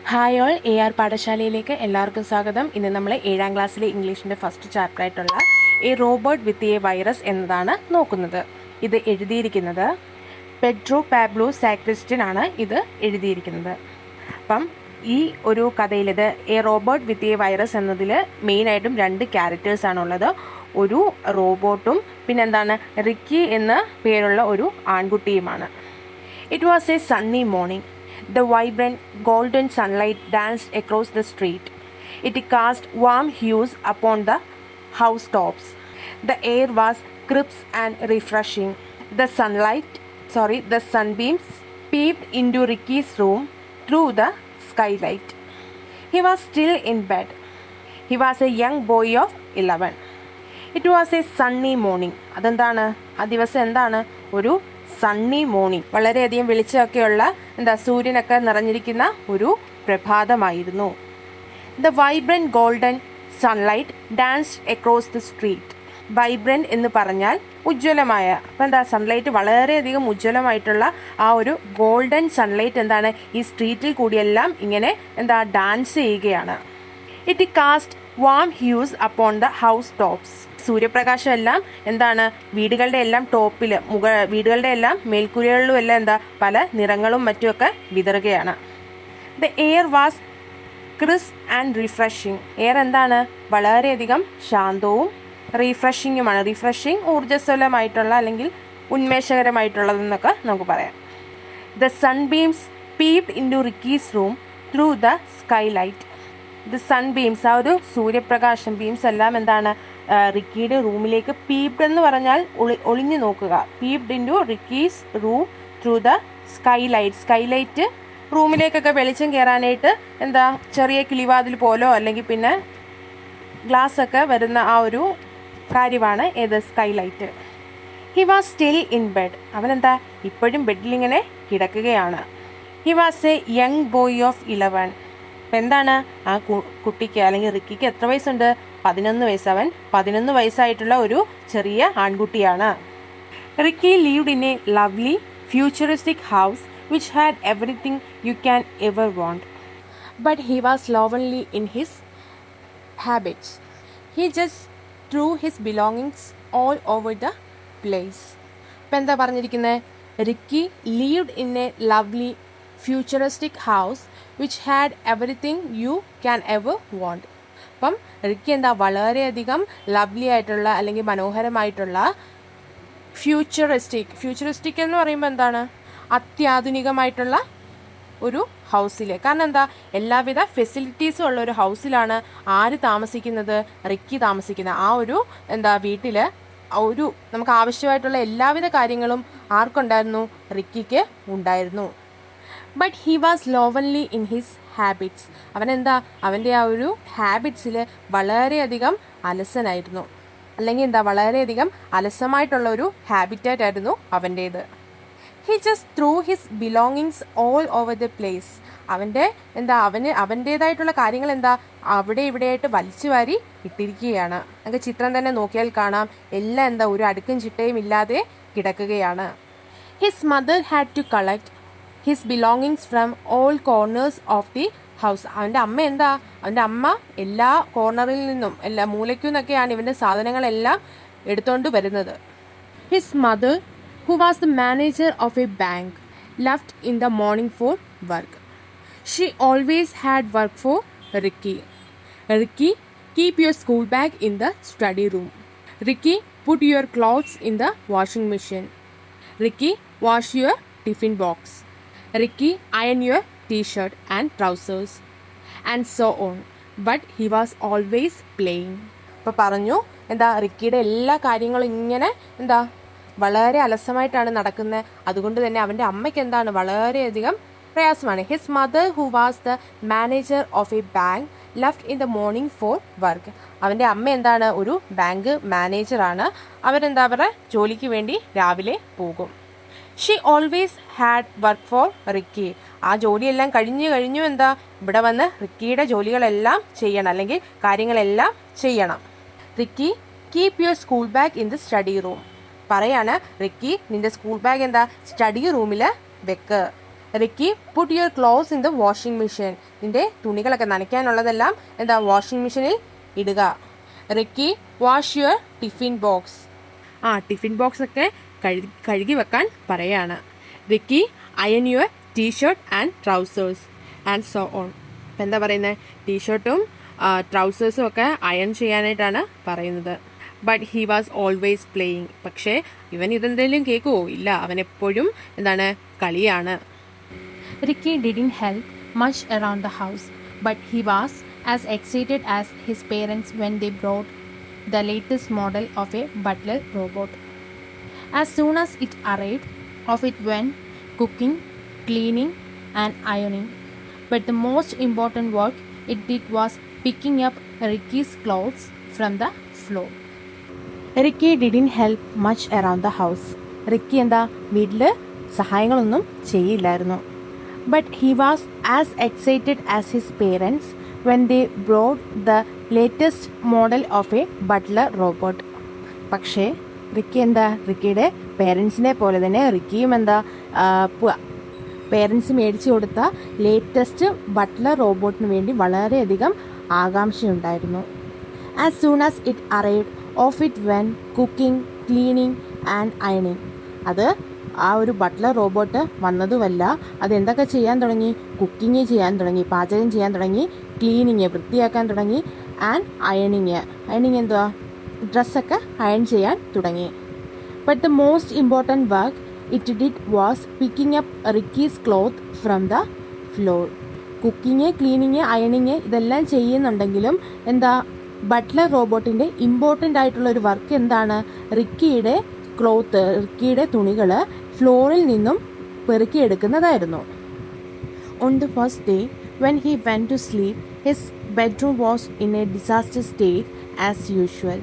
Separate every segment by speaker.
Speaker 1: Hi all, A R പാഠശാലയിലേക്ക് എല്ലാവർക്കും സ്വാഗതം. ഇന്ന് നമ്മൾ 7ാം ക്ലാസ്സിലെ ഇംഗ്ലീഷിൻ്റെ ഫസ്റ്റ് ചാപ്റ്റർ ആയിട്ടുള്ള A robot with a virus എന്നതാണ് നോക്കുന്നത്. ഇത് എഴുതിയിരിക്കുന്നത് പെഡ്രോ പാബ്ലോ സാക്രിസ്റ്റൻ ആണ് ഇത് എഴുതിയിരിക്കുന്നത്. അപ്പം ഈ ഒരു കഥയിൽ ഇത് A robot with a virus എന്നതിൽ മെയിനായിട്ടും 2 ക്യാരക്ടേഴ്സാണുള്ളത്. ഒരു റോബോട്ടും പിന്നെന്താണ് റിക്കി എന്ന പേരുള്ള ഒരു ആൺകുട്ടിയുമാണ്. It was a sunny morning. The vibrant golden sunlight danced across the street. It cast warm hues upon the housetops. The air was crisp and refreshing. The sunbeams peeped into Ricky's room through the skylight. He was still in bed. He was a young boy of 11. It was a sunny morning. അതെന്താണ്? ആ ദിവസം എന്താണ്? ഒരു Sunny morning, വളരെയധികം വെളിച്ചമൊക്കെയുള്ള സൂര്യനൊക്കെ നിറഞ്ഞിരിക്കുന്ന ഒരു പ്രഭാതമായിരുന്നു. The vibrant golden sunlight danced across the street. Vibrant എന്ന് പറഞ്ഞാൽ ഉജ്ജ്വലമായ, അപ്പം സൺലൈറ്റ് വളരെയധികം ഉജ്ജ്വലമായിട്ടുള്ള ആ ഒരു ഗോൾഡൻ സൺലൈറ്റ് എന്താണ് ഈ സ്ട്രീറ്റിൽ കൂടിയെല്ലാം ഇങ്ങനെ ഡാൻസ് ചെയ്യുകയാണ്. It cast warm hues upon the house tops. സൂര്യപ്രകാശം എല്ലാം എന്താണ് വീടുകളുടെ എല്ലാം ടോപ്പിൽ വീടുകളുടെ എല്ലാം മേൽക്കൂരകളിലും എല്ലാം പല നിറങ്ങളും മറ്റുമൊക്കെ വിതറുകയാണ്. The air was crisp and refreshing. Air എന്താണ് വളരെയധികം ശാന്തവും റീഫ്രഷിങ്ങുമാണ്. റീഫ്രഷിങ് ഊർജ്ജസ്വലമായിട്ടുള്ള അല്ലെങ്കിൽ ഉന്മേഷകരമായിട്ടുള്ളതെന്നൊക്കെ നമുക്ക് പറയാം. The sunbeams peeped into Ricky's room through the skylight. The sunbeams, ആ ഒരു സൂര്യപ്രകാശം ബീംസ് എല്ലാം എന്താണ് റിക്കിയുടെ റൂമിലേക്ക് പീപ്ഡ് എന്ന് പറഞ്ഞാൽ ഒളിഞ്ഞു നോക്കുക. Peeped into Ricky's room through the skylight. Skylight റൂമിലേക്കൊക്കെ വെളിച്ചം കയറാനായിട്ട് ചെറിയ കിളിവാതിൽ പോലോ അല്ലെങ്കിൽ പിന്നെ ഗ്ലാസ് ഒക്കെ വരുന്ന ആ ഒരു കാര്യമാണ് ഏത് skylight. He was still in bed. അവൻ ഇപ്പോഴും ബെഡിലിങ്ങനെ കിടക്കുകയാണ്. He was a young boy of 11. അപ്പം എന്താണ് ആ കുട്ടിക്ക് അല്ലെങ്കിൽ റിക്കിക്ക് എത്ര വയസ്സുണ്ട്? 11 വയസ്സ്. അവൻ 11 വയസ്സായിട്ടുള്ള ഒരു ചെറിയ ആൺകുട്ടിയാണ്. Ricky lived in a lovely futuristic house which had everything you can ever want. But he was lonely in his habits. He just threw his belongings all over the place. അപ്പം എന്താ പറഞ്ഞിരിക്കുന്നത്? Ricky lived in a lovely futuristic house which had everything you can ever want. അപ്പം Ricky വളരെയധികം lovely ആയിട്ടുള്ള അല്ലെങ്കിൽ മനോഹരമായിട്ടുള്ള futuristic എന്ന് പറയുമ്പോൾ എന്താണ് അത്യാധുനികമായിട്ടുള്ള ഒരു ഹൗസിൽ. കാരണം എല്ലാവിധ ഫെസിലിറ്റീസും ഉള്ള ഒരു ഹൗസിലാണ് ആര് താമസിക്കുന്നത്? റിക്കി താമസിക്കുന്നത്. ആ ഒരു വീട്ടിൽ ഒരു നമുക്ക് ആവശ്യമായിട്ടുള്ള എല്ലാവിധ കാര്യങ്ങളും ആർക്കുണ്ടായിരുന്നു? റിക്കിക്ക് ഉണ്ടായിരുന്നു. But he was slovenly in his habits. അവൻ്റെ ആ ഒരു ഹാബിറ്റ്സിൽ വളരെയധികം അലസനായിരുന്നു, അല്ലെങ്കിൽ വളരെയധികം അലസമായിട്ടുള്ള ഒരു ഹാബിറ്റാറ്റ് ആയിരുന്നു അവൻ്റേത്. He just threw his belongings all over the place. അവൻ്റേതായിട്ടുള്ള കാര്യങ്ങൾ അവിടെ ഇവിടെയായിട്ട് വലിച്ചു വാരി ഇട്ടിരിക്കുകയാണ്. നമുക്ക് ചിത്രം തന്നെ നോക്കിയാൽ കാണാം, എല്ലാം ഒരു അടുക്കും ചിട്ടയും ഇല്ലാതെ കിടക്കുകയാണ്. His mother had to collect his belongings from all corners of the house. അവൻ്റെ അമ്മ എല്ലാ കോർണറിൽ നിന്നും എല്ലാ മൂലയ്ക്കു നിന്നൊക്കെയാണ് ഇവൻ്റെ സാധനങ്ങളെല്ലാം എടുത്തുകൊണ്ട് വരുന്നത്. His mother, who was the manager of A bank, left in the morning four work. She always hard work for Ricky. Ricky, keep your school bag in the study room. Ricky, put your clothes in the washing machine. Ricky, wash your tiffin box. Ricky, iron your t-shirt and trousers and so on. But he was always playing. ഇപ്പോൾ പറഞ്ഞു റിക്കിയുടെ എല്ലാ കാര്യങ്ങളും ഇങ്ങനെ വളരെ അലസമായിട്ടാണ് നടക്കുന്നത്. അതുകൊണ്ട് തന്നെ അവൻ്റെ അമ്മയ്ക്ക് വളരെയധികം പ്രയാസമാണ്. His mother, who was the manager of A bank, left in the morning four work. അവൻ്റെ അമ്മ ഒരു ബാങ്ക് മാനേജറാണ്. അവരുടെ ജോലിക്ക് വേണ്ടി രാവിലെ പോകും. She always hard work for Ricky. ആ ജോലിയെല്ലാം കഴിഞ്ഞു ഇവിടെ വന്ന് റിക്കിയുടെ ജോലികളെല്ലാം ചെയ്യണം, അല്ലെങ്കിൽ കാര്യങ്ങളെല്ലാം ചെയ്യണം. Ricky, keep your school bag in the study room. പറയാണ് റിക്കി, നിന്റെ സ്കൂൾ ബാഗ് സ്റ്റഡി റൂമിൽ വെക്ക്. Ricky put your clothes in the washing machine. നിന്റെ തുണികളൊക്കെ നനയ്ക്കാനുള്ളതെല്ലാം എന്താ വാഷിംഗ് മെഷീനിൽ ഇടുക. Ricky wash your tiffin box. Tiffin box ഒക്കെ കഴുകി വെക്കാൻ പറയാണ്. Ricky iron your T-shirt and trousers and so on. ഇപ്പം എന്താ പറയുന്നത്, ടീഷർട്ടും ട്രൗസേഴ്സും ഒക്കെ അയൺ ചെയ്യാനായിട്ടാണ് പറയുന്നത്. But he was always playing. പക്ഷേ ഇവൻ ഇതെന്തെങ്കിലും കേൾക്കുമോ? ഇല്ല, അവൻ എപ്പോഴും എന്താണ്, കളിയാണ്.
Speaker 2: Ricky didn't help much around the house, but he was as excited as his parents when they brought the latest model of a butler robot. As soon as it arrived, off it went, cooking, cleaning, and ironing. But the most important work it did was picking up Ricky's clothes from the floor.
Speaker 1: Ricky didn't help much around the house. Ricky എന്താ വീട്ടിൽ സഹായങ്ങളൊന്നും ചെയ്യില്ലായിരുന്നു. But he was as excited as his parents when they brought the latest model of a butler robot. പക്ഷേ Ricky എന്താ, റിക്കിയുടെ പേരൻസിനെ പോലെ തന്നെ റിക്കിയും എന്താ പേരൻസ് മേടിച്ചു കൊടുത്ത ലേറ്റസ്റ്റ് ബട്ട്ലർ റോബോട്ടിന് വേണ്ടി വളരെയധികം ആകാംക്ഷയുണ്ടായിരുന്നു. As soon as it arrived, off it went, cooking, cleaning and അയണിങ്. അത് ആ ഒരു ബട്ട്ലർ റോബോട്ട് വന്നതുമല്ല, അതെന്തൊക്കെ ചെയ്യാൻ തുടങ്ങി, കുക്കിങ് ചെയ്യാൻ തുടങ്ങി, പാചകം ചെയ്യാൻ തുടങ്ങി, ക്ലീനിങ് വൃത്തിയാക്കാൻ തുടങ്ങി, ആൻഡ് അയണിങ് എന്തുവാ, ഡ്രസ്സൊക്കെ അയൺ ചെയ്യാൻ തുടങ്ങി. But the most important work it did was picking up Ricky's cloth from the floor. Cooking, cleaning, അയണിങ് ഇതെല്ലാം ചെയ്യുന്നുണ്ടെങ്കിലും എന്താ, ബട്ട്ലർ റോബോട്ടിൻ്റെ ഇമ്പോർട്ടൻ്റ് ആയിട്ടുള്ള ഒരു വർക്ക് എന്താണ്, റിക്കിയുടെ തുണികൾ ഫ്ലോറിൽ നിന്നും പെറുക്കിയെടുക്കുന്നതായിരുന്നു. On the first day when he went to sleep, his bedroom was in a disaster state as usual.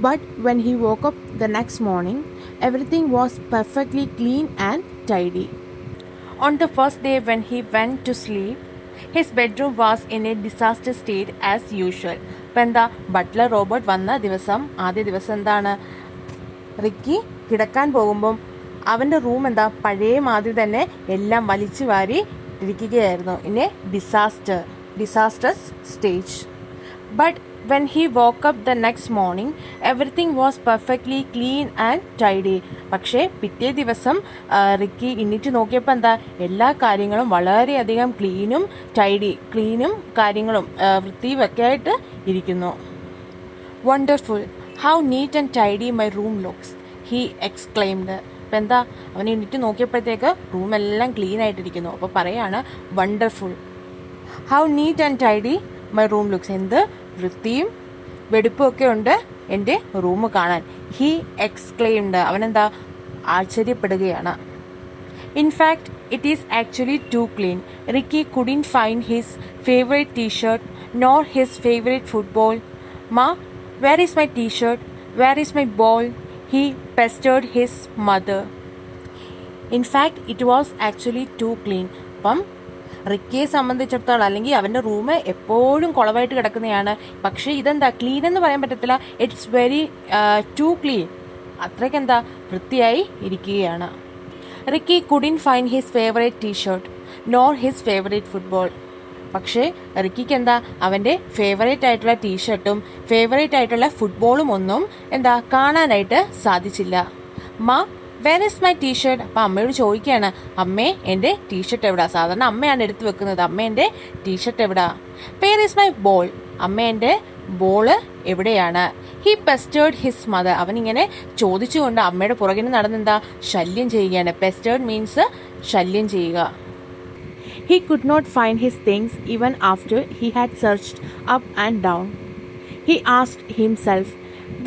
Speaker 1: But when he woke up the next morning, everything was perfectly clean and tidy. On the first day when he went to sleep, his bedroom was in a disaster state as usual. ഇപ്പം എന്താ, butler robot വന്ന ആദ്യ ദിവസം എന്താണ്, Ricky കിടക്കാൻ പോകുമ്പം അവൻ്റെ room എന്താ പഴയ മാതിരി തന്നെ എല്ലാം വലിച്ചു വാരി ഇരിക്കുകയായിരുന്നു. In A disasters stage. But when he woke up the next morning, everything was perfectly clean and tidy. പക്ഷേ പിറ്റേ ദിവസം റിക്കി എണീറ്റ് നോക്കിയപ്പോൾ എന്താ, എല്ലാ കാര്യങ്ങളും വളരെയധികം ക്ലീനും കാര്യങ്ങളും വൃത്തിയൊക്കെ ആയിട്ട് ഇരിക്കുന്നു. Wonderful, how NEET and tidy my room looks, he exclaimed. അപ്പം എന്താ, അവൻ എണീറ്റ് നോക്കിയപ്പോഴത്തേക്ക് റൂമെല്ലാം ക്ലീൻ ആയിട്ടിരിക്കുന്നു. അപ്പോൾ പറയാണ് wonderful, how NEET and tidy my room looks, എന്ത് വൃത്തിയും വെടുപ്പും ഒക്കെ ഉണ്ട് എൻ്റെ റൂം കാണാൻ. ഹി എക്സ്ക്ലെയിംഡ്, അവനെന്താ ആശ്ചര്യപ്പെടുകയാണ്. In fact it is actually too clean. Ricky couldn't find his favourite T-shirt nor his favourite football. Ma, where is my T-shirt, where is my ball, he pestered his mother. In fact it was actually too clean. അപ്പം റിക്കിയെ സംബന്ധിച്ചിടത്തോളം, അല്ലെങ്കിൽ അവൻ്റെ room എപ്പോഴും കുളവായിട്ട് കിടക്കുന്നതാണ്. പക്ഷേ ഇതെന്താ, clean എന്ന് പറയാൻ പറ്റത്തില്ല, ഇറ്റ്സ് വെരി ടു ക്ലീൻ, അത്രയ്ക്ക് എന്താ വൃത്തിയായി ഇരിക്കുകയാണ്. Ricky couldn't find his favourite T-shirt nor his favourite football. പക്ഷേ റിക്കിക്ക് എന്താ, അവൻ്റെ ഫേവറേറ്റ് ആയിട്ടുള്ള ടീഷർട്ടും ഫേവറേറ്റ് ആയിട്ടുള്ള ഫുട്ബോളും ഒന്നും എന്താ കാണാനായിട്ട് സാധിച്ചില്ല. മാ, വേർ ഇസ് മൈ ടീഷർട്ട്. അപ്പം അമ്മയോട് ചോദിക്കുകയാണ്, അമ്മേ എൻ്റെ ടീഷർട്ട് എവിടാ. സാധാരണ അമ്മയാണ് എടുത്തു വെക്കുന്നത്, അമ്മ എൻ്റെ ടീഷർട്ട് എവിടാ. വേർ ഇസ് മൈ ബോൾ, അമ്മ എൻ്റെ ബോള് എവിടെയാണ്. ഹി പെസ്റ്റേർഡ് ഹിസ് മദർ, അവനിങ്ങനെ ചോദിച്ചുകൊണ്ട് അമ്മയുടെ പുറകിന് നടന്നെന്താ ശല്യം ചെയ്യുകയാണ്. പെസ്റ്റേർഡ് മീൻസ് ശല്യം ചെയ്യുക. He could not find his things even after he had searched up and down. He asked himself,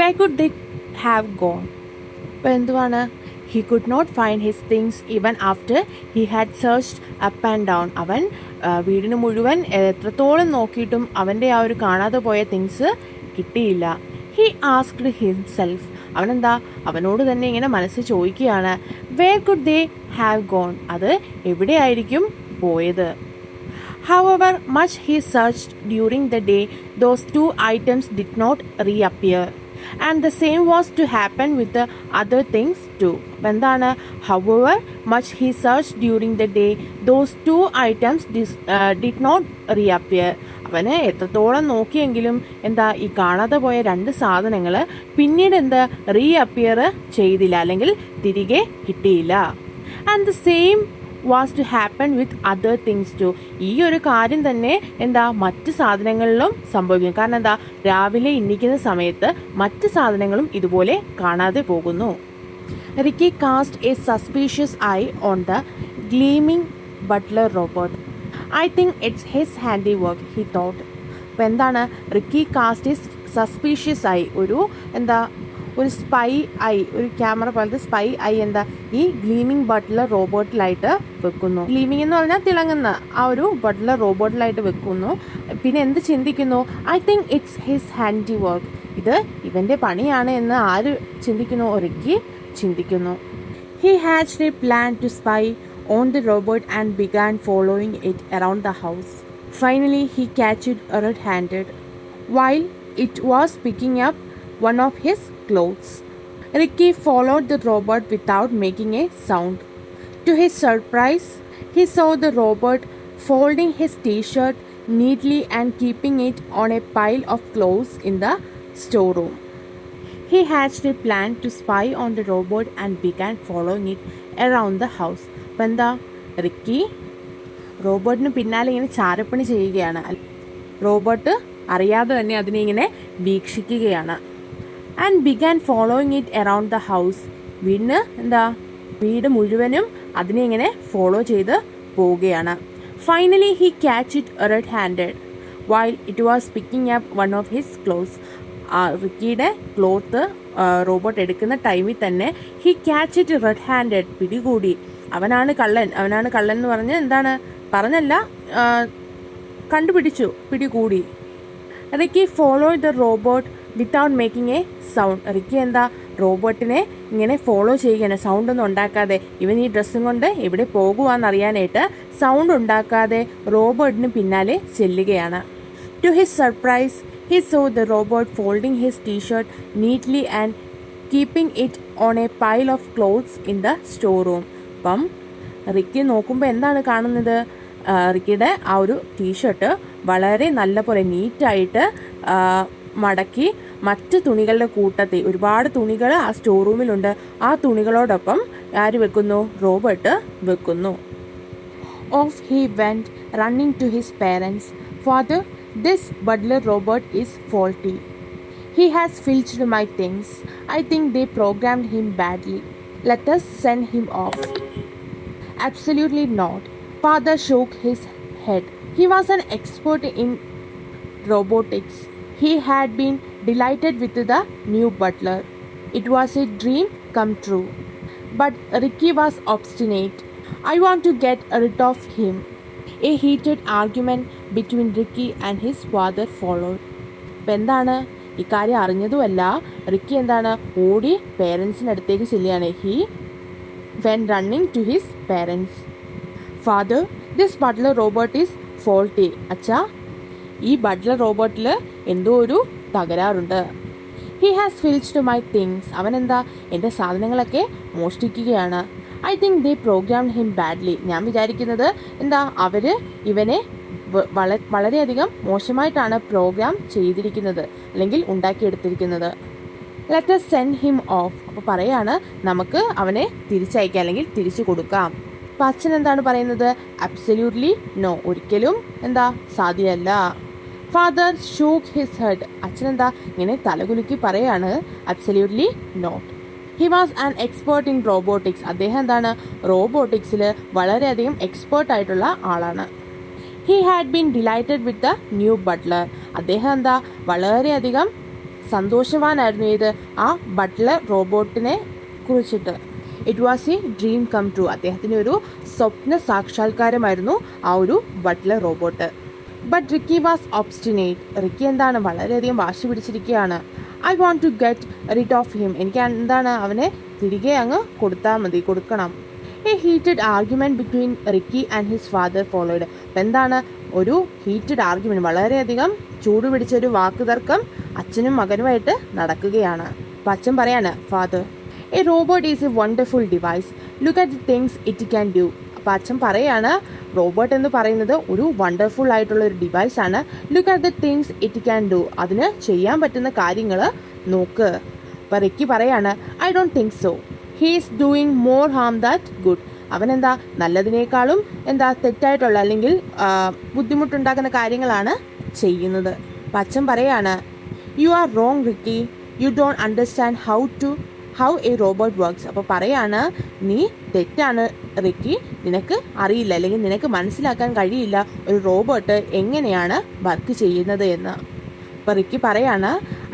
Speaker 1: where could they have gone. ഇപ്പം എന്തുവാണ്, he could not find his things even after he had searched up and down. അവൻ വീടിന് മുഴുവൻ എത്രത്തോളം നോക്കിയിട്ടും അവൻ്റെ ആ ഒരു കാണാതെ പോയ തിങ്സ് കിട്ടിയില്ല. he asked himself, അവനെന്താ അവനോട് തന്നെ ഇങ്ങനെ മനസ്സ് ചോദിക്കുകയാണ്, where could they have gone, അത് എവിടെയായിരിക്കും പോയത്. however much he searched during the day, those two items did not reappear. And the same was to happen with the other things too. അപ്പം എന്താണ്, however much he searched during the day, those two items did not reappear. അവന് എത്രത്തോളം നോക്കിയെങ്കിലും എന്താ, ഈ കാണാതെ പോയ രണ്ട് സാധനങ്ങൾ പിന്നീട് എന്താ റീഅപ്പിയർ ചെയ്തില്ല, അല്ലെങ്കിൽ തിരികെ കിട്ടിയില്ല. And the same was to happen with other things too. ഈ ഒരു കാര്യം തന്നെ എന്താ മറ്റ് സാധനങ്ങളിലും സംഭവിക്കും. കാരണം എന്താ, രാവിലെ എണീക്കുന്ന സമയത്ത് മറ്റ് സാധനങ്ങളും ഇതുപോലെ കാണാതെ പോകുന്നു. Ricky cast a suspicious eye on the gleaming butler robot. I think it's his handy work, he thought. അപ്പം എന്താണ്, Ricky cast his suspicious eye, ഒരു സ്പൈ ഐ, ഒരു ക്യാമറ പോലത്തെ സ്പൈ ഐ എന്താ ഈ ഗ്ലീമിംഗ് ബട്ട്ലർ റോബോട്ടിലായിട്ട് വെക്കുന്നു. ഗ്ലീമിംഗ് എന്ന് പറഞ്ഞാൽ തിളങ്ങുന്ന ആ ഒരു ബട്ട്ലർ റോബോട്ടിലായിട്ട് വെക്കുന്നു. പിന്നെ എന്ത് ചിന്തിക്കുന്നു, I think it's his handy work, ഇത് ഇവൻ്റെ പണിയാണ് എന്ന് ആര് ചിന്തിക്കുന്നു, റിക്കി ചിന്തിക്കുന്നു. He had a plan to spy on the robot and began following it around the house. Finally he catch it red handed while it was picking up one of his clothes. Ricky followed the robot without making a sound. To his surprise, he saw the robot folding his t-shirt neatly and keeping it on a pile of clothes in the storeroom. He hatched a plan to spy on the robot and began following it around the house. എന്താ, Ricky റോബോട്ടിന് പിന്നാലെ ഇങ്ങനെ ചാരപ്പണി ചെയ്യുകയാണ്. Robot അറിയാതെ തന്നെ അതിനെ ഇങ്ങനെ വീക്ഷിക്കുകയാണ്. And began following it around the house. വീട് മുഴുവനും അതിനെ ഇങ്ങനെ ഫോളോ ചെയ്ത് പോവുകയാണ്. Finally he catch it red handed while it was picking up one of his clothes. റിക്കിയുടെ ക്ലോത്ത് റോബോട്ട് എടുക്കുന്ന ടൈമിൽ തന്നെ he catch it red handed, പിടികൂടി. അവനാണ് കള്ളൻ എന്ന് പറഞ്ഞ് എന്താണ് പറഞ്ഞല്ല, കണ്ടുപിടിച്ചു, പിടികൂടി. Ricky followed the robot without making A sound. Ricky എന്താ റോബോട്ടിനെ ഇങ്ങനെ ഫോളോ ചെയ്യുകയാണ്, സൗണ്ട് ഒന്നും ഉണ്ടാക്കാതെ. ഇവൻ ഈ ഡ്രസ്സും കൊണ്ട് എവിടെ പോകുവാന്നറിയാനായിട്ട് സൗണ്ട് ഉണ്ടാക്കാതെ റോബോട്ടിന് പിന്നാലെ ചെല്ലുകയാണ്. To his surprise he saw the robot folding his T-shirt neatly and keeping it on a pile of clothes in the store room. അപ്പം റിക്കി നോക്കുമ്പോൾ എന്താണ് കാണുന്നത്, റിക്കിയുടെ ആ ഒരു ടീഷർട്ട് വളരെ നല്ല പോലെ നീറ്റായിട്ട് മടക്കി മറ്റ് തുണികളുടെ കൂട്ടത്തിൽ, ഒരുപാട് തുണികൾ ആ സ്റ്റോർ റൂമിലുണ്ട്, ആ തുണികളോടൊപ്പം ആര് വെക്കുന്നു, റോബോട്ട് വെക്കുന്നു. Off he went running to his parents. Father, this butler robot is faulty. He has filched my things. I think they programmed him badly. Let us send him off. Absolutely not. Father shook his head. He was an expert in robotics. He had been delighted with the new butler. It was a dream come true. But Ricky was obstinate. I want to get rid of him. A heated argument between Ricky and his father followed. എന്താണ് ഇക്കാര്യം അറിഞ്ഞതുമല്ല, Ricky എന്താണ് ഓടി പേരൻസിൻ്റെ അടുത്തേക്ക് ചെല്ലുകയാണ്. He went running to his parents. Father, this butler robot is faulty. അച്ഛാ, ഈ Buttler റോബോട്ടിൽ എന്തോ ഒരു തകരാറുണ്ട്. He has filched my things. അവൻ എന്താ എൻ്റെ സാധനങ്ങളൊക്കെ മോഷ്ടിക്കുകയാണ്. I think they programmed him badly. ഞാൻ വിചാരിക്കുന്നത് എന്താ, അവർ ഇവനെ വളരെയധികം മോശമായിട്ടാണ് പ്രോഗ്രാം ചെയ്തിരിക്കുന്നത്, അല്ലെങ്കിൽ ഉണ്ടാക്കിയെടുത്തിരിക്കുന്നത്. Let us send him off. അപ്പോൾ പറയാണ് നമുക്ക് അവനെ തിരിച്ചയക്കാം, അല്ലെങ്കിൽ തിരിച്ചു കൊടുക്കാം. അപ്പം അച്ഛൻ എന്താണ് പറയുന്നത്, അബ്സല്യൂട്ട്ലി നോ, ഒരിക്കലും എന്താ സാധ്യമല്ല. Father shook his head. അച്ഛൻ എന്താ ഇങ്ങനെ തലകുലുക്കി പറയാണ്, absolutely not. He was an expert in robotics. അദ്ദേഹം എന്താണ് റോബോട്ടിക്സിൽ വളരെയധികം എക്സ്പേർട്ടായിട്ടുള്ള ആളാണ്. He had been delighted with the new butler. അദ്ദേഹം എന്താ വളരെയധികം സന്തോഷവാനായിരുന്നു ഇത് ആ ബട്ട്ലർ റോബോട്ടിനെ കുറിച്ചിട്ട്. It was a dream come true. അദ്ദേഹത്തിൻ്റെ ഒരു സ്വപ്ന സാക്ഷാത്കാരമായിരുന്നു ആ ഒരു butler robot. But Ricky was obstinate. Ricky എന്താണ് വളരെയധികം വാശി പിടിച്ചിരിക്കുകയാണ്. I want to get rid of him. എനിക്ക് എന്താണ് അവനെ തിരികെ അങ്ങ് കൊടുത്താൽ മതി, കൊടുക്കണം. A heated argument between Ricky and his father followed. അപ്പം എന്താണ് ഒരു ഹീറ്റഡ് ആർഗ്യുമെൻറ്റ്, വളരെയധികം ചൂടുപിടിച്ചൊരു വാക്കുതർക്കം അച്ഛനും മകനുമായിട്ട് നടക്കുകയാണ്. അപ്പം അച്ഛൻ പറയാണ്, father, A robot is A wonderful device, look at the things it can do. അപ്പം അച്ഛൻ പറയാണ്, റോബോട്ട് എന്ന് പറയുന്നത് ഒരു വണ്ടർഫുൾ ആയിട്ടുള്ള ഒരു ഡിവൈസ് ആണ്. Look at the things it can do. അതിന് ചെയ്യാൻ പറ്റുന്ന കാര്യങ്ങൾ നോക്ക്. അപ്പം റിക്കി പറയാണ്, I don't think so, he is doing more harm that good. അവനെന്താ നല്ലതിനേക്കാളും തെറ്റായിട്ടുള്ള അല്ലെങ്കിൽ ബുദ്ധിമുട്ടുണ്ടാക്കുന്ന കാര്യങ്ങളാണ് ചെയ്യുന്നത്. അപ്പം അച്ഛൻ പറയാണ്, you are wrong Ricky, you don't understand how A robot works. അപ്പോൾ പറയാണ്, നീ തെറ്റാണ് റിക്കി, നിനക്ക് അറിയില്ല അല്ലെങ്കിൽ നിനക്ക് മനസ്സിലാക്കാൻ കഴിയില്ല ഒരു റോബോട്ട് എങ്ങനെയാണ് വർക്ക് ചെയ്യുന്നത് എന്ന്. അപ്പോൾ റിക്കി പറയാണ്,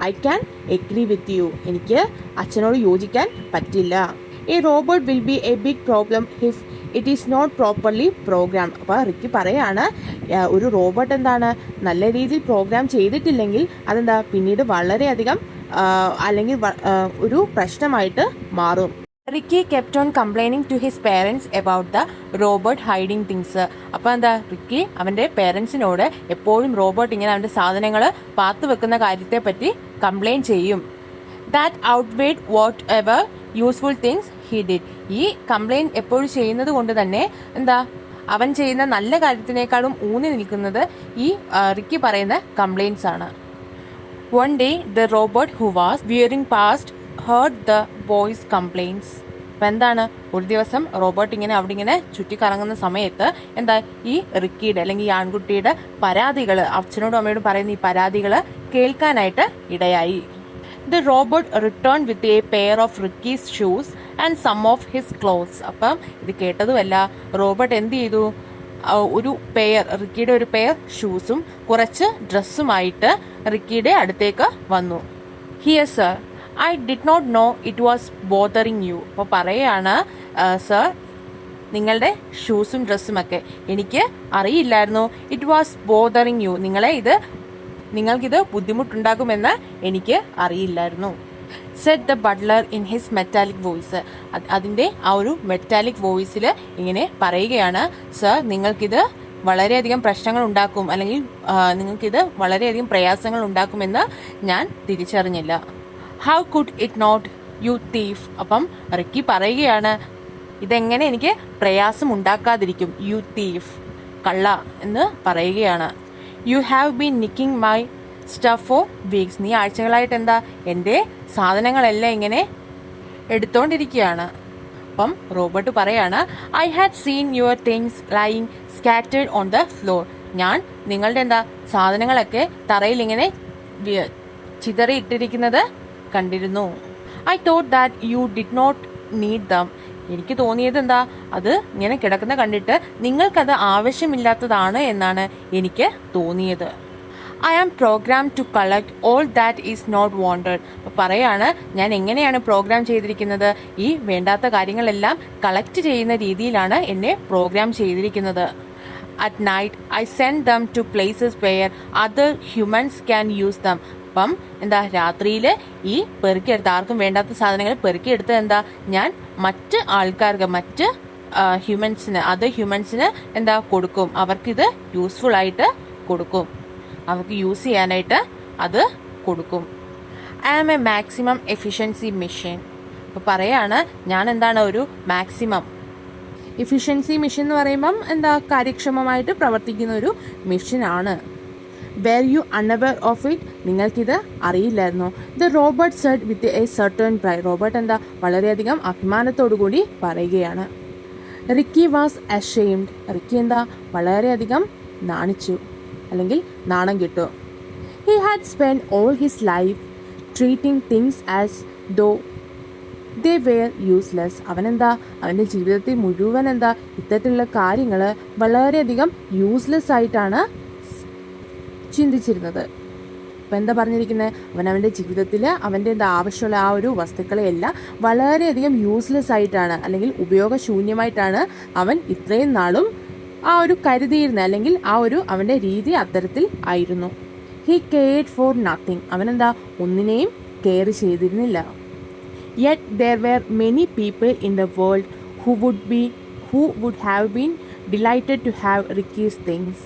Speaker 1: I can agree with you, എനിക്ക് അച്ഛനോട് യോജിക്കാൻ പറ്റില്ല. A robot will be a big problem if it is not properly program. അപ്പോൾ റിക്കി പറയാണ്, ഒരു റോബോട്ട് നല്ല രീതിയിൽ പ്രോഗ്രാം ചെയ്തിട്ടില്ലെങ്കിൽ അതെന്താ പിന്നീട് വളരെയധികം അല്ലെങ്കിൽ ഒരു പ്രശ്നമായിട്ട് മാറും. Ricky kept on complaining to his parents about the robot hiding things. അപ്പോൾ റിക്കി അവൻ്റെ പേരൻസിനോട് എപ്പോഴും റോബോട്ട് ഇങ്ങനെ അവൻ്റെ സാധനങ്ങൾ പാത്തു വെക്കുന്ന കാര്യത്തെ പറ്റി കംപ്ലൈൻറ്റ് ചെയ്യും. That outweighed whatever useful things he did. ഈ കംപ്ലൈൻറ്റ് എപ്പോഴും ചെയ്യുന്നത് കൊണ്ട് തന്നെ അവൻ ചെയ്യുന്ന നല്ല കാര്യത്തിനേക്കാളും ഊന്നി നിൽക്കുന്നത് ഈ റിക്കി പറയുന്ന കംപ്ലൈൻറ്റ്സ് ആണ്. One day the robot who was veering past heard the boys' complaints. അപ്പം ഒരു ദിവസം റോബോട്ട് അവിടെ ഇങ്ങനെ ചുറ്റിക്കറങ്ങുന്ന സമയത്ത് ഈ റിക്കിയുടെ അല്ലെങ്കിൽ ഈ ആൺകുട്ടിയുടെ പരാതികൾ അച്ഛനോടും അമ്മയോടും പറയുന്ന ഈ പരാതികൾ കേൾക്കാനായിട്ട് ഇടയായി. The robot returned with a pair of Ricky's shoes and some of his clothes. അപ്പം ഇത് കേട്ടതുമല്ല, റോബോട്ട് എന്ത് ചെയ്തു, റിക്കിയുടെ ഒരു പെയർ ഷൂസും കുറച്ച് ഡ്രസ്സുമായിട്ട് റിക്കിയുടെ അടുത്തേക്ക് വന്നു. Here sir, I did not know it was bothering you. അപ്പോൾ പറയാണ്, സർ, നിങ്ങളുടെ ഷൂസും ഡ്രസ്സുമൊക്കെ എനിക്ക് അറിയില്ലായിരുന്നു. ഇറ്റ് വാസ് ബോദറിങ് യു, നിങ്ങൾക്കിത് ബുദ്ധിമുട്ടുണ്ടാകുമെന്ന് എനിക്ക് അറിയില്ലായിരുന്നു. Set the butler in his metallic voice. അതിൻ്റെ ആ ഒരു മെറ്റാലിക് വോയിസിൽ ഇങ്ങനെ പറയുകയാണ്, സർ, നിങ്ങൾക്കിത് വളരെയധികം പ്രശ്നങ്ങൾ ഉണ്ടാക്കും അല്ലെങ്കിൽ നിങ്ങൾക്കിത് വളരെയധികം പ്രയാസങ്ങൾ ഉണ്ടാക്കുമെന്ന് ഞാൻ തിരിച്ചറിഞ്ഞില്ല. How could it not, you thief. അപ്പം റിക്കി പറയുകയാണ്, ഇതെങ്ങനെ എനിക്ക് പ്രയാസം ഉണ്ടാക്കാതിരിക്കും, യു തീഫ്, കള്ള എന്ന് പറയുകയാണ്. You have been nicking my stuff for weeks. നീ ആഴ്ചകളായിട്ട് എൻ്റെ സാധനങ്ങളെല്ലാം ഇങ്ങനെ എടുത്തോണ്ടിരിക്കുകയാണ്. അപ്പം റോബോട്ട് പറയാണ്, I had seen your things lying scattered on the floor. ഞാൻ നിങ്ങളുടെ സാധനങ്ങളൊക്കെ തറയിൽ ഇങ്ങനെ ചിതറിയിട്ടിരിക്കുന്നത് കണ്ടിരുന്നു. I thought that you did not need them. എനിക്ക് തോന്നിയത് അത് ഇങ്ങനെ കിടക്കുന്ന കണ്ടിട്ട് നിങ്ങൾക്കത് ആവശ്യമില്ലാത്തതാണ് എന്നാണ് എനിക്ക് തോന്നിയത്. I am program to collect all that is not wanted. അപ്പോൾ പറയാണ്, ഞാൻ എങ്ങനെയാണ് പ്രോഗ്രാം ചെയ്തിരിക്കുന്നത്, ഈ വേണ്ടാത്ത കാര്യങ്ങളെല്ലാം കളക്ട് ചെയ്യുന്ന രീതിയിലാണ് എന്നെ പ്രോഗ്രാം ചെയ്തിരിക്കുന്നത്. At night I send them to places where other humans can use them. അപ്പം രാത്രിയിൽ ഈ പെറുക്കിയെടുത്ത് ആർക്കും വേണ്ടാത്ത സാധനങ്ങൾ പെറുക്കിയെടുത്ത് ഞാൻ മറ്റ് ആൾക്കാർക്ക് മറ്റ് അതർ ഹ്യൂമൻസിന് കൊടുക്കും. അവർക്കിത് യൂസ്ഫുൾ ആയിട്ട് കൊടുക്കും, അവർക്ക് യൂസ് ചെയ്യാനായിട്ട് അത് കൊടുക്കും. I am a maximum efficiency machine. അപ്പോൾ പറയാണ്, ഞാൻ ഒരു മാക്സിമം എഫിഷ്യൻസി മെഷീൻ എന്ന് പറയുമ്പം കാര്യക്ഷമമായിട്ട് പ്രവർത്തിക്കുന്ന ഒരു മെഷീനാണ്. Were you unaware of it, നിങ്ങൾക്കിത് അറിയില്ലായിരുന്നു. The robot said with a certain pride. Robot വളരെയധികം അഭിമാനത്തോടു കൂടി പറയുകയാണ്. Ricky was ashamed. റിക്കി വളരെയധികം നാണിച്ചു അല്ലെങ്കിൽ നാണം കിട്ടു. He had spend all his life treating things as though they were useless. അവൻ്റെ ജീവിതത്തിൽ മുഴുവൻ ഇത്തരത്തിലുള്ള കാര്യങ്ങൾ വളരെയധികം യൂസ്ലെസ് ആയിട്ടാണ് ചിന്തിച്ചിരുന്നത്. അപ്പം പറഞ്ഞിരിക്കുന്നത്, അവൻ്റെ ജീവിതത്തിൽ അവൻ്റെ ആവശ്യമുള്ള ആ ഒരു വസ്തുക്കളെയെല്ലാം വളരെയധികം യൂസ്ലെസ് ആയിട്ടാണ് അല്ലെങ്കിൽ ഉപയോഗശൂന്യമായിട്ടാണ് അവൻ ഇത്രയും നാളും ആ ഒരു കരുതിയിരുന്നത് അല്ലെങ്കിൽ ആ ഒരു അവൻ്റെ രീതി അത്തരത്തിൽ ആയിരുന്നു. He cared for nothing. ഒന്നിനെയും കെയർ ചെയ്തിരുന്നില്ല. Yet there were many people in the world who would have been delighted to have Ricky's things.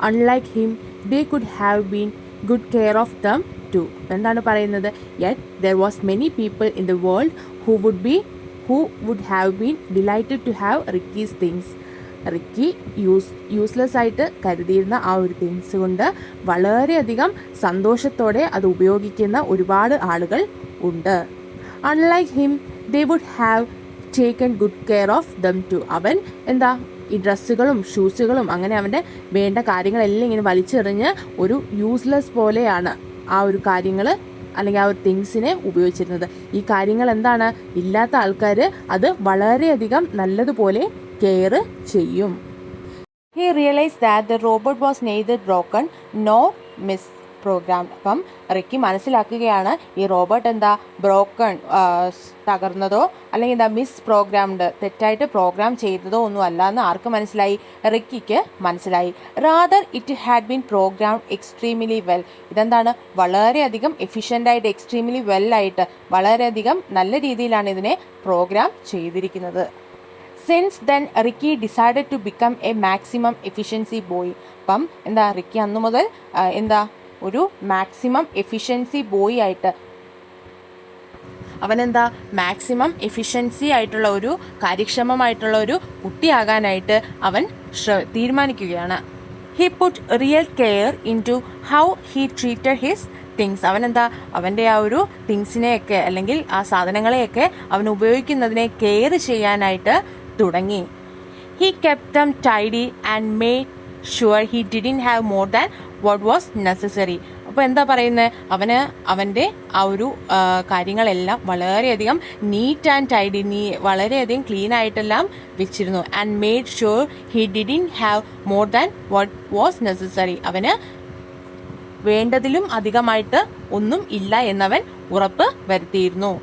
Speaker 1: Unlike him, they could have been good care of them too. എന്താണ് പറയുന്നത്? Yet there was many people in the world who would have been delighted to have Ricky's things. Ricky useless ആയിട്ട് കരുതിയിരുന്ന ആ ഒരു things കൊണ്ട് വളരെയധികം സന്തോഷത്തോടെ അത് ഉപയോഗിക്കുന്ന ഒരുപാട് ആളുകൾ ഉണ്ട്. Unlike him they would have taken good care of them too. അവൻ എന്താ ഈ ഡ്രസ്സുകളും ഷൂസുകളും അങ്ങനെ അവൻ്റെ വേണ്ട കാര്യങ്ങളെല്ലാം ഇങ്ങനെ വലിച്ചെറിഞ്ഞ് ഒരു യൂസ്ലെസ് പോലെയാണ് ആ ഒരു കാര്യങ്ങൾ അല്ലെങ്കിൽ ആ ഒരു തിങ്സിനെ ഉപയോഗിച്ചിരുന്നത്. ഈ കാര്യങ്ങൾ എന്താണ്, ഇല്ലാത്ത ആൾക്കാർ അത് വളരെയധികം നല്ലതുപോലെ കെയർ ചെയ്യും. He realized that the robot was neither broken nor misprogrammed. അപ്പം റിക്കി മനസ്സിലാക്കുകയാണ് ഈ റോബോട്ട് എന്താ ബ്രോക്കൺ തകർന്നതോ അല്ലെങ്കിൽ എന്താ മിസ് പ്രോഗ്രാംഡ് തെറ്റായിട്ട് പ്രോഗ്രാം ചെയ്തതോ ഒന്നും അല്ല എന്ന് ആർക്ക് മനസ്സിലായി? റിക്കിക്ക് മനസ്സിലായി. Rather it had been programmed extremely well. ഇതെന്താണ്, വളരെയധികം എഫിഷ്യൻ്റായിട്ട് എക്സ്ട്രീംലി വെല്ലായിട്ട് വളരെയധികം നല്ല രീതിയിലാണ് ഇതിനെ പ്രോഗ്രാം ചെയ്തിരിക്കുന്നത്. Since then Ricky decided to become a maximum efficiency boy. അപ്പം എന്താ റിക്കി അന്നു മുതൽ എന്താ ഒരു മാക്സിമം എഫിഷ്യൻസി ബോയ് ആയിട്ട് അവനെന്താ മാക്സിമം എഫിഷ്യൻസി ആയിട്ടുള്ള ഒരു കാര്യക്ഷമമായിട്ടുള്ള ഒരു കുട്ടിയാകാനായിട്ട് അവൻ തീരുമാനിക്കുകയാണ്. He put real care into how he treated his things. അവനെന്താ അവൻ്റെ ആ ഒരു തിങ്സിനെയൊക്കെ അല്ലെങ്കിൽ ആ സാധനങ്ങളെയൊക്കെ അവൻ ഉപയോഗിക്കുന്നതിനെ കെയർ ചെയ്യാനായിട്ട് തുടങ്ങി. He kept them tidy and made sure he didn't have more than what was necessary. അപ്പോൾ എന്താ പറയുന്നത്, അവന് അവൻ്റെ ആ ഒരു കാര്യങ്ങളെല്ലാം വളരെയധികം നീറ്റ് ആൻഡ് ടൈഡി വളരെയധികം ക്ലീൻ ആയിട്ടെല്ലാം വെച്ചിരുന്നു. And made sure he didn't have more than what was necessary. അവന് വേണ്ടതിലും അധികമായിട്ട് ഒന്നും ഇല്ല എന്നവൻ ഉറപ്പ് വരുത്തിയിരുന്നു.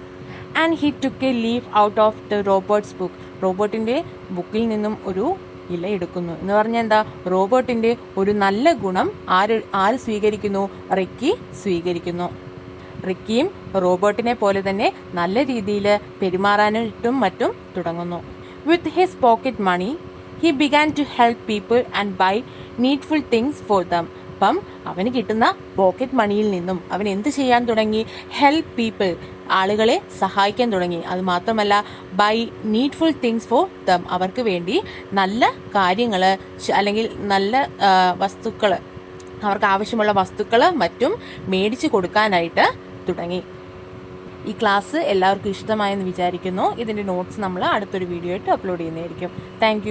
Speaker 1: And he took a leaf out of the robot's book. റോബോട്ടിൻ്റെ ബുക്കിൽ നിന്നും ഒരു ഇല എടുക്കുന്നു എന്ന് പറഞ്ഞാൽ എന്താ, റോബോട്ടിൻ്റെ ഒരു നല്ല ഗുണം ആര് സ്വീകരിക്കുന്നു? റിക്കി സ്വീകരിക്കുന്നു. റിക്കിയും റോബോട്ടിനെ പോലെ തന്നെ നല്ല രീതിയിൽ പെരുമാറാനായിട്ടും മറ്റും തുടങ്ങുന്നു. With his pocket money he began to help people and buy needful things for them. അപ്പം അവന് കിട്ടുന്ന പോക്കറ്റ് മണിയിൽ നിന്നും അവൻ എന്ത് ചെയ്യാൻ തുടങ്ങി? ഹെൽപ്പ് പീപ്പിൾ, ആളുകളെ സഹായിക്കാൻ തുടങ്ങി. അത് മാത്രമല്ല buy needful things for them, അവർക്ക് വേണ്ടി നല്ല കാര്യങ്ങൾ അല്ലെങ്കിൽ നല്ല വസ്തുക്കൾ, അവർക്ക് ആവശ്യമുള്ള വസ്തുക്കൾ മറ്റും മേടിച്ചു കൊടുക്കാനായിട്ട് തുടങ്ങി. ഈ ക്ലാസ് എല്ലാവർക്കും ഇഷ്ടമായെന്ന് വിചാരിക്കുന്നു. ഇതിൻ്റെ നോട്ട്സ് നമ്മൾ അടുത്തൊരു വീഡിയോ ആയിട്ട് അപ്ലോഡ് ചെയ്യുന്നതായിരിക്കും. താങ്ക്